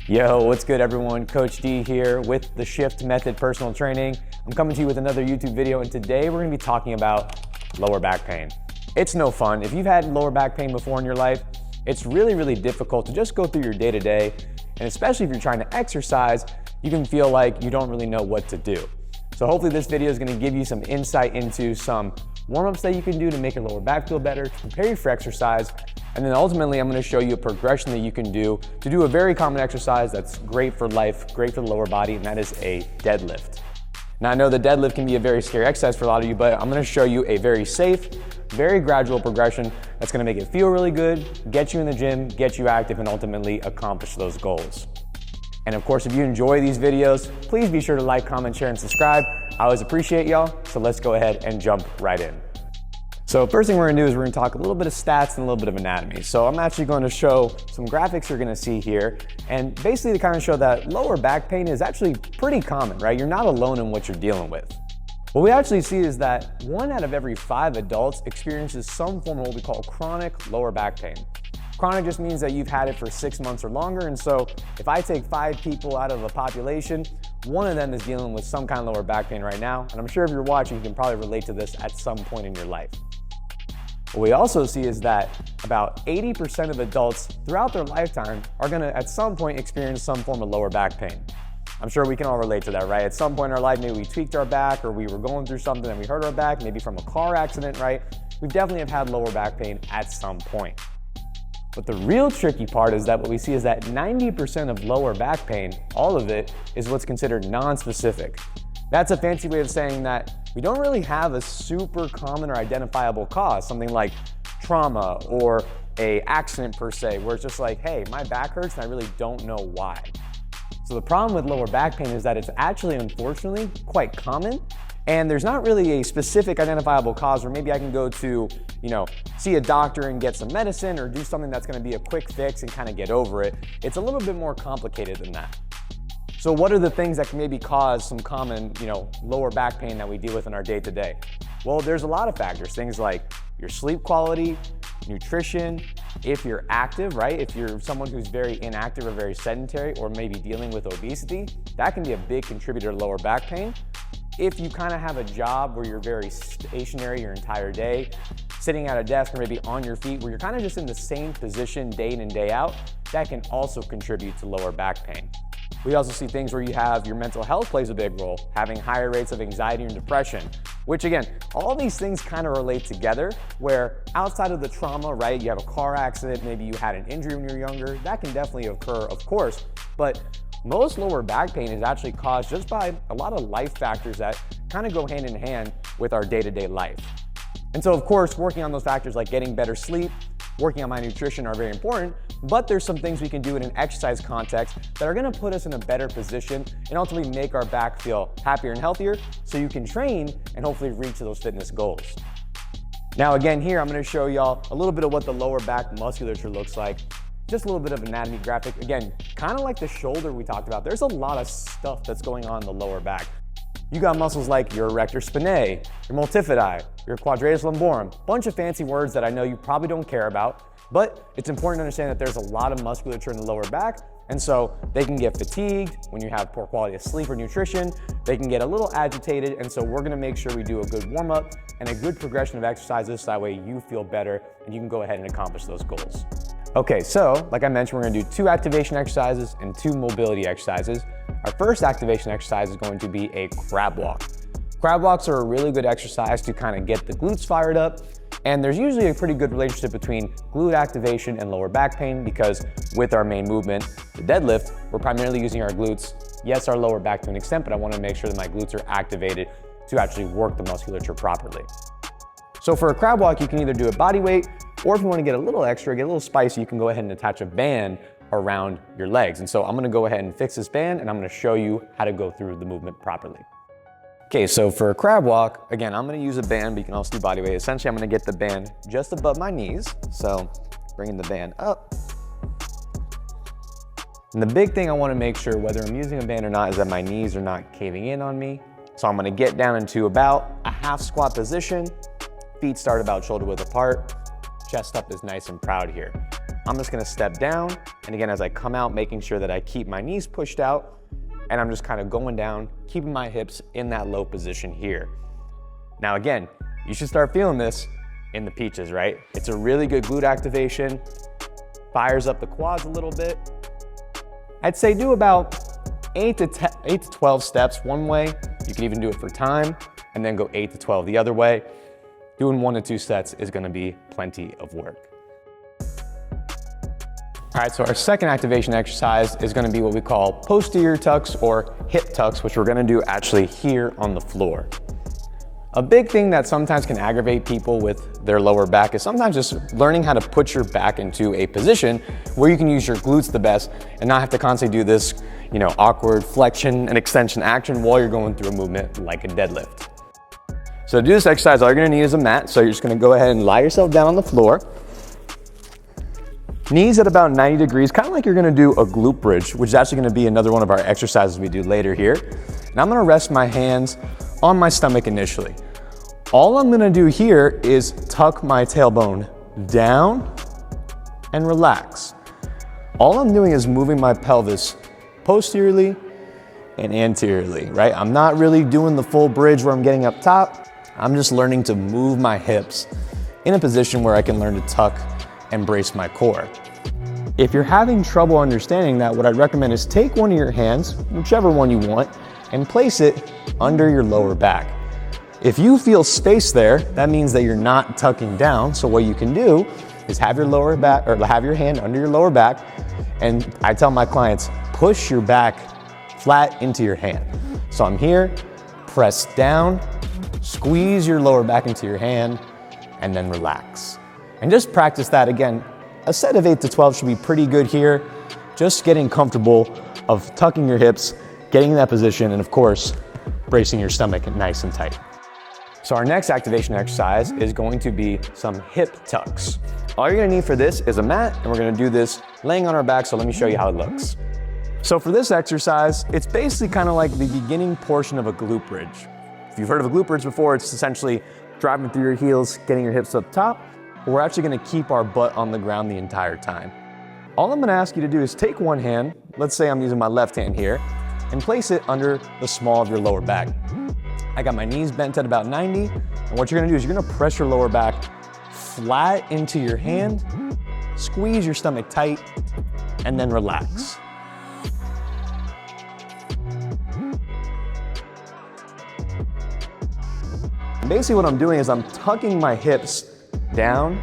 Yo, what's good everyone? Coach D here with the Shift Method Personal Training. I'm coming to you with another YouTube video, and today we're gonna be talking about lower back pain. It's no fun. If you've had lower back pain before in your life, it's really difficult to just go through your day-to-day, and especially if you're trying to exercise, you can feel like you don't really know what to do. So hopefully this video is gonna give you some insight into some warm-ups that you can do to make your lower back feel better, to prepare you for exercise, and then ultimately I'm gonna show you a progression that you can do to do a very common exercise that's great for life, great for the lower body, and that is a deadlift. Now I know the deadlift can be a very scary exercise for a lot of you, but I'm gonna show you a very safe, very gradual progression that's gonna make it feel really good, get you in the gym, get you active, and ultimately accomplish those goals. And of course, if you enjoy these videos, please be sure to like, comment, share, and subscribe. I always appreciate y'all, so let's go ahead and jump right in. So first thing we're gonna do is we're gonna talk a little bit of stats and a little bit of anatomy. So I'm actually going to show some graphics you're gonna see here, and basically to kind of show that lower back pain is actually pretty common, right? You're not alone in what you're dealing with. What we actually see is that 1 out of every 5 adults experiences some form of what we call chronic lower back pain. Chronic just means that you've had it for 6 months or longer, and so if I take 5 people out of a population, 1 of them is dealing with some kind of lower back pain right now, and I'm sure if you're watching, you can probably relate to this at some point in your life. What we also see is that about 80% of adults throughout their lifetime are gonna at some point experience some form of lower back pain. I'm sure we can all relate to that, right? At some point in our life, maybe we tweaked our back, or we were going through something and we hurt our back, maybe from a car accident, right? We definitely have had lower back pain at some point. But the real tricky part is that what we see is that 90% of lower back pain, all of it, is what's considered non-specific. That's a fancy way of saying that we don't really have a super common or identifiable cause, something like trauma or an accident per se, where it's just like, hey, my back hurts and I really don't know why. So the problem with lower back pain is that it's actually, unfortunately, quite common, and there's not really a specific identifiable cause where maybe I can go to, see a doctor and get some medicine or do something that's gonna be a quick fix and kind of get over it. It's a little bit more complicated than that. So what are the things that can maybe cause some common, lower back pain that we deal with in our day-to-day? Well, there's a lot of factors, things like your sleep quality, nutrition, if you're active, right? If you're someone who's very inactive or very sedentary or maybe dealing with obesity, that can be a big contributor to lower back pain. If you kind of have a job where you're very stationary your entire day, sitting at a desk or maybe on your feet, where you're kind of just in the same position day in and day out, that can also contribute to lower back pain. We also see things where you have your mental health plays a big role, having higher rates of anxiety and depression, which again, all these things kind of relate together, where outside of the trauma, right, you have a car accident, maybe you had an injury when you were younger, that can definitely occur, of course, but most lower back pain is actually caused just by a lot of life factors that kind of go hand in hand with our day-to-day life. And so of course, working on those factors like getting better sleep, working on my nutrition are very important, but there's some things we can do in an exercise context that are gonna put us in a better position and ultimately make our back feel happier and healthier so you can train and hopefully reach those fitness goals. Now again, here I'm gonna show y'all a little bit of what the lower back musculature looks like. Just a little bit of anatomy graphic. Again, kind of like the shoulder we talked about, there's a lot of stuff that's going on in the lower back. You got muscles like your erector spinae, your multifidi, your quadratus lumborum, bunch of fancy words that I know you probably don't care about, but it's important to understand that there's a lot of musculature in the lower back, and so they can get fatigued when you have poor quality of sleep or nutrition, they can get a little agitated, and so we're gonna make sure we do a good warm-up and a good progression of exercises so that way you feel better and you can go ahead and accomplish those goals. Okay, so like I mentioned, we're gonna do 2 activation exercises and 2 mobility exercises. Our first activation exercise is going to be a crab walk. Crab walks are a really good exercise to kind of get the glutes fired up, and there's usually a pretty good relationship between glute activation and lower back pain because with our main movement, the deadlift, we're primarily using our glutes. Yes, our lower back to an extent, but I want to make sure that my glutes are activated to actually work the musculature properly. So for a crab walk, you can either do it body weight, or if you want to get a little extra, get a little spicy, you can go ahead and attach a band around your legs. And so I'm gonna go ahead and fix this band and I'm gonna show you how to go through the movement properly. Okay, so for a crab walk, again, I'm gonna use a band, but you can also do body weight. Essentially, I'm gonna get the band just above my knees. So bringing the band up. And the big thing I wanna make sure, whether I'm using a band or not, is that my knees are not caving in on me. So I'm gonna get down into about a half squat position, feet start about shoulder width apart. chest up is nice and proud here. I'm just gonna step down, and again, as I come out, making sure that I keep my knees pushed out, and I'm just kind of going down, keeping my hips in that low position here. Now again, you should start feeling this in the peaches, right? It's a really good glute activation, fires up the quads a little bit. I'd say do about 8 to 12 steps one way. You can even do it for time, and then go 8 to 12 the other way. Doing 1 to 2 sets is gonna be plenty of work. All right, so our second activation exercise is gonna be what we call posterior tucks or hip tucks, which we're gonna do actually here on the floor. A big thing that sometimes can aggravate people with their lower back is sometimes just learning how to put your back into a position where you can use your glutes the best and not have to constantly do this, awkward flexion and extension action while you're going through a movement like a deadlift. So to do this exercise, all you're gonna need is a mat. So you're just gonna go ahead and lie yourself down on the floor. Knees at about 90 degrees, kind of like you're gonna do a glute bridge, which is actually gonna be another one of our exercises we do later here. And I'm gonna rest my hands on my stomach initially. All I'm gonna do here is tuck my tailbone down and relax. All I'm doing is moving my pelvis posteriorly and anteriorly, right? I'm not really doing the full bridge where I'm getting up top. I'm just learning to move my hips in a position where I can learn to tuck and brace my core. If you're having trouble understanding that, what I'd recommend is take one of your hands, whichever one you want, and place it under your lower back. If you feel space there, that means that you're not tucking down. So what you can do is have your lower back, or have your hand under your lower back, and I tell my clients, push your back flat into your hand. So I'm here, press down, squeeze your lower back into your hand, and then relax. And just practice that again. A set of 8 to 12 should be pretty good here. Just getting comfortable of tucking your hips, getting in that position, and of course, bracing your stomach nice and tight. So our next activation exercise is going to be some hip tucks. All you're gonna need for this is a mat, and we're gonna do this laying on our back, so let me show you how it looks. So for this exercise, it's basically kind of like the beginning portion of a glute bridge. If you've heard of a glute bridge before, it's essentially driving through your heels, getting your hips up top, but we're actually gonna keep our butt on the ground the entire time. All I'm gonna ask you to do is take one hand, let's say I'm using my left hand here, and place it under the small of your lower back. I got my knees bent at about 90, and what you're gonna do is you're gonna press your lower back flat into your hand, squeeze your stomach tight, and then relax. Basically what I'm doing is I'm tucking my hips down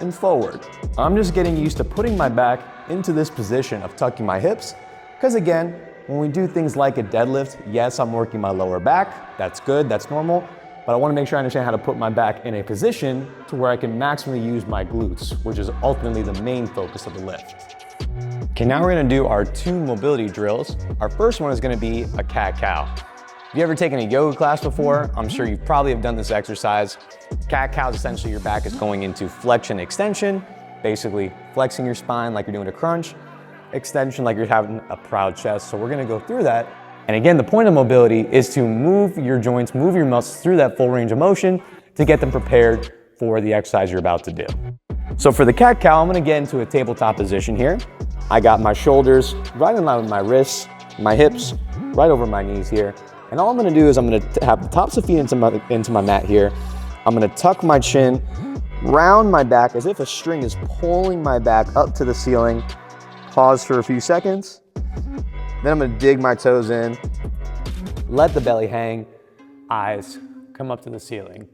and forward. I'm just getting used to putting my back into this position of tucking my hips, because again, when we do things like a deadlift, yes, I'm working my lower back, that's good, that's normal, but I wanna make sure I understand how to put my back in a position to where I can maximally use my glutes, which is ultimately the main focus of the lift. Okay, now we're gonna do our 2 mobility drills. Our first one is gonna be a cat-cow. If you ever taken a yoga class before, I'm sure you probably have done this exercise. Cat-cow is essentially your back is going into flexion extension, basically flexing your spine like you're doing a crunch, extension like you're having a proud chest. So we're gonna go through that. And again, the point of mobility is to move your joints, move your muscles through that full range of motion to get them prepared for the exercise you're about to do. So for the cat-cow, I'm gonna get into a tabletop position here. I got my shoulders right in line with my wrists, my hips right over my knees here. And all I'm gonna do is I'm gonna have the tops of feet into my mat here. I'm gonna tuck my chin, round my back as if a string is pulling my back up to the ceiling. Pause for a few seconds. Then I'm gonna dig my toes in, let the belly hang, eyes come up to the ceiling.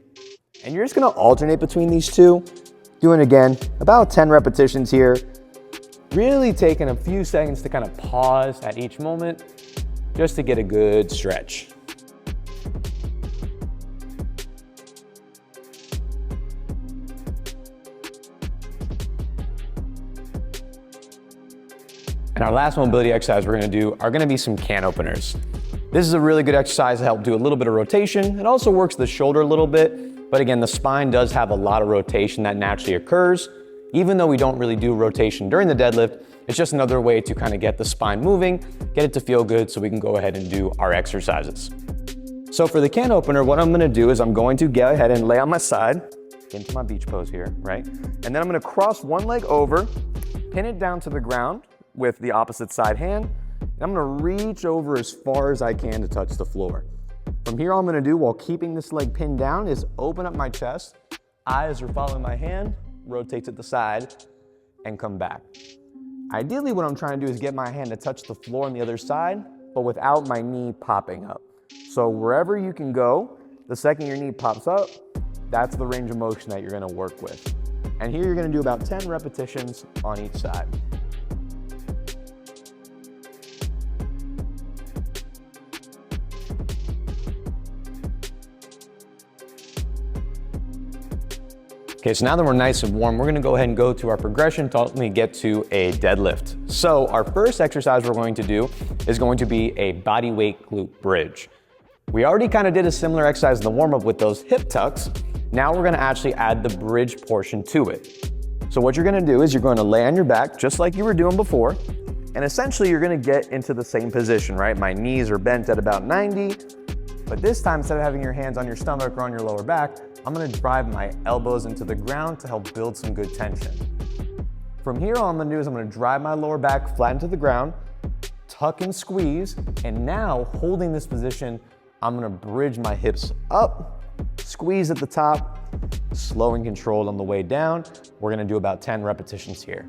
And you're just gonna alternate between these two, doing again about 10 repetitions here. Really taking a few seconds to kind of pause at each moment, just to get a good stretch. And our last mobility exercise we're gonna do are gonna be some can openers. This is a really good exercise to help do a little bit of rotation. It also works the shoulder a little bit, but again, the spine does have a lot of rotation that naturally occurs. Even though we don't really do rotation during the deadlift, it's just another way to kind of get the spine moving, get it to feel good so we can go ahead and do our exercises. So for the can opener, what I'm gonna do is I'm going to go ahead and lay on my side. get into my beach pose here, right? And then I'm gonna cross one leg over, pin it down to the ground with the opposite side hand, and I'm gonna reach over as far as I can to touch the floor. From here, all I'm gonna do while keeping this leg pinned down is open up my chest, eyes are following my hand, rotate to the side, and come back. Ideally, what I'm trying to do is get my hand to touch the floor on the other side, but without my knee popping up. So wherever you can go, the second your knee pops up, that's the range of motion that you're gonna work with. And here you're gonna do about 10 repetitions on each side. Okay, so now that we're nice and warm, we're gonna go ahead and go to our progression to ultimately get to a deadlift. So our first exercise we're going to do is going to be a body weight glute bridge. We already kind of did a similar exercise in the warm-up with those hip tucks. Now we're gonna actually add the bridge portion to it. So what you're gonna do is you're gonna lay on your back just like you were doing before, and essentially you're gonna get into the same position, right? My knees are bent at about 90, but this time instead of having your hands on your stomach or on your lower back, I'm gonna drive my elbows into the ground to help build some good tension. From here, all I'm gonna do is I'm gonna drive my lower back flat into the ground, tuck and squeeze, and now holding this position, I'm gonna bridge my hips up, squeeze at the top, slow and controlled on the way down. We're gonna do about 10 repetitions here.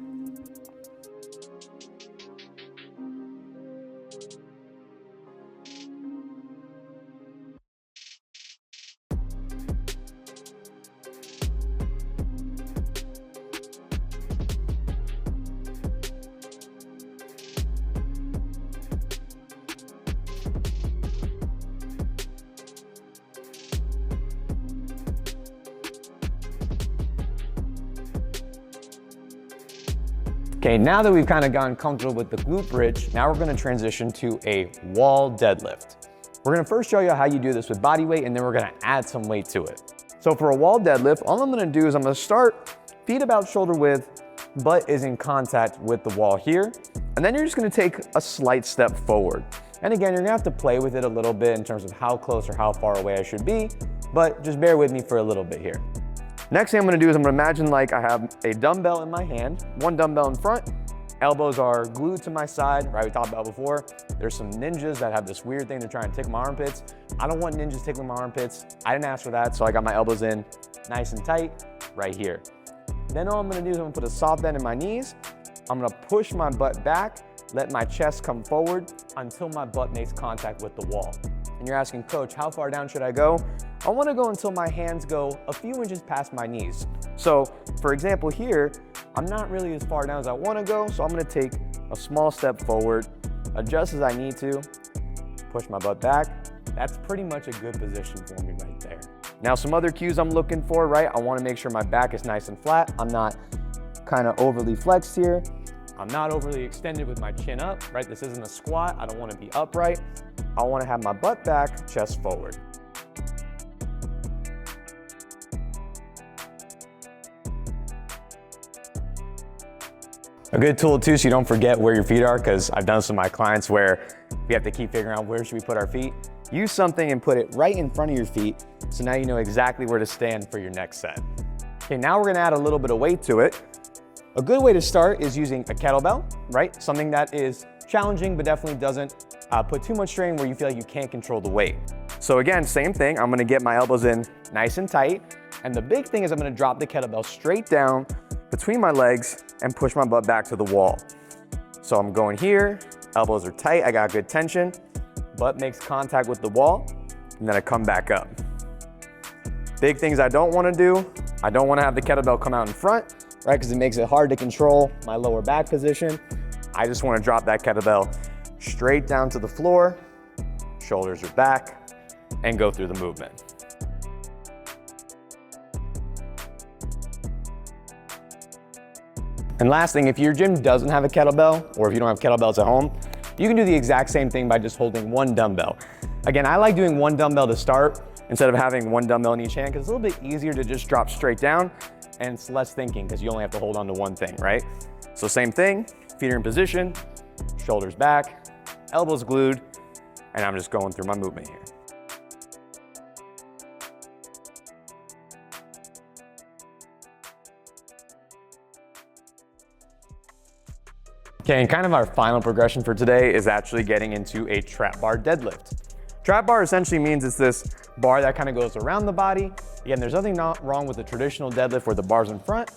Okay, now that we've kind of gotten comfortable with the glute bridge, now we're gonna transition to a wall deadlift. We're gonna first show you how you do this with body weight, and then we're gonna add some weight to it. So for a wall deadlift, all I'm gonna do is I'm gonna start feet about shoulder width, butt is in contact with the wall here, and then you're just gonna take a slight step forward. And again, you're gonna have to play with it a little bit in terms of how close or how far away I should be, but just bear with me for a little bit here. Next thing I'm gonna do is I'm gonna imagine like I have a dumbbell in my hand, one dumbbell in front, elbows are glued to my side, right? We talked about before. There's some ninjas that have this weird thing to try and tickle my armpits. I don't want ninjas tickling my armpits. I didn't ask for that, so I got my elbows in nice and tight right here. Then all I'm gonna do is I'm gonna put a soft bend in my knees. I'm gonna push my butt back, let my chest come forward until my butt makes contact with the wall. And you're asking, Coach, how far down should I go? I wanna go until my hands go a few inches past my knees. So for example here, I'm not really as far down as I wanna go, so I'm gonna take a small step forward, adjust as I need to, push my butt back. That's pretty much a good position for me right there. Now some other cues I'm looking for, right? I wanna make sure my back is nice and flat. I'm not kind of overly flexed here. I'm not overly extended with my chin up, right? This isn't a squat. I don't wanna be upright. I wanna have my butt back, chest forward. A good tool too, so you don't forget where your feet are, because I've done this with my clients where we have to keep figuring out where should we put our feet. Use something and put it right in front of your feet, so now you know exactly where to stand for your next set. Okay, now we're gonna add a little bit of weight to it. A good way to start is using a kettlebell, right? Something that is challenging, but definitely doesn't put too much strain where you feel like you can't control the weight. So again, same thing, I'm gonna get my elbows in nice and tight. And the big thing is I'm gonna drop the kettlebell straight down between my legs and push my butt back to the wall. So I'm going here, elbows are tight, I got good tension, butt makes contact with the wall, and then I come back up. Big things I don't wanna do, I don't wanna have the kettlebell come out in front, right? Because it makes it hard to control my lower back position. I just wanna drop that kettlebell straight down to the floor, shoulders are back, and go through the movement. And last thing, if your gym doesn't have a kettlebell, or if you don't have kettlebells at home, you can do the exact same thing by just holding one dumbbell. Again, I like doing one dumbbell to start instead of having one dumbbell in each hand, because it's a little bit easier to just drop straight down, and it's less thinking because you only have to hold on to one thing, right? So same thing, feet are in position, shoulders back, elbows glued, and I'm just going through my movement here. Okay, and kind of our final progression for today is actually getting into a trap bar deadlift. Trap bar essentially means it's this bar that kind of goes around the body. Again, there's nothing wrong with the traditional deadlift where the bar's in front,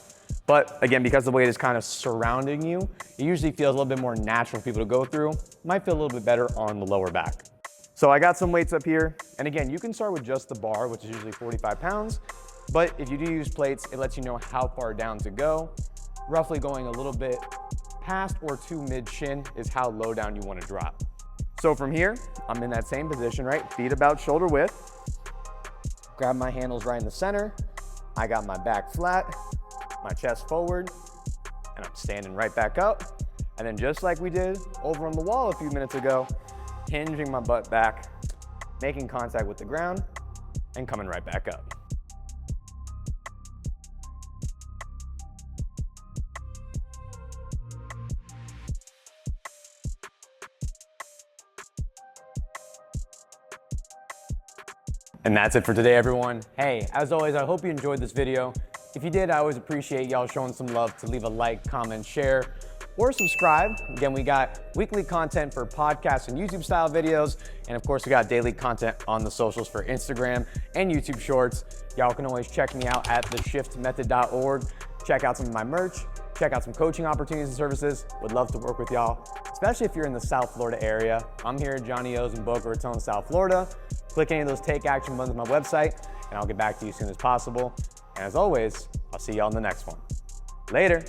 but again, because the weight is kind of surrounding you, it usually feels a little bit more natural for people to go through. Might feel a little bit better on the lower back. So I got some weights up here, and again, you can start with just the bar, which is usually 45 pounds, but if you do use plates, it lets you know how far down to go. Roughly going a little bit past or to mid-shin is how low down you want to drop. So from here, I'm in that same position, right? Feet about shoulder width. Grab my handles right in the center. I got my back flat, my chest forward, and I'm standing right back up. And then just like we did over on the wall a few minutes ago, hinging my butt back, making contact with the ground, and coming right back up. And that's it for today, everyone. Hey, as always, I hope you enjoyed this video. If you did, I always appreciate y'all showing some love to leave a like, comment, share, or subscribe. Again, we got weekly content for podcasts and YouTube style videos. And of course, we got daily content on the socials for Instagram and YouTube Shorts. Y'all can always check me out at theshiftmethod.org. Check out some of my merch, check out some coaching opportunities and services. Would love to work with y'all, especially if you're in the South Florida area. I'm here at Johnny O's in Boca Raton, South Florida. Click any of those take action buttons on my website, and I'll get back to you as soon as possible. And as always, I'll see y'all in the next one. Later.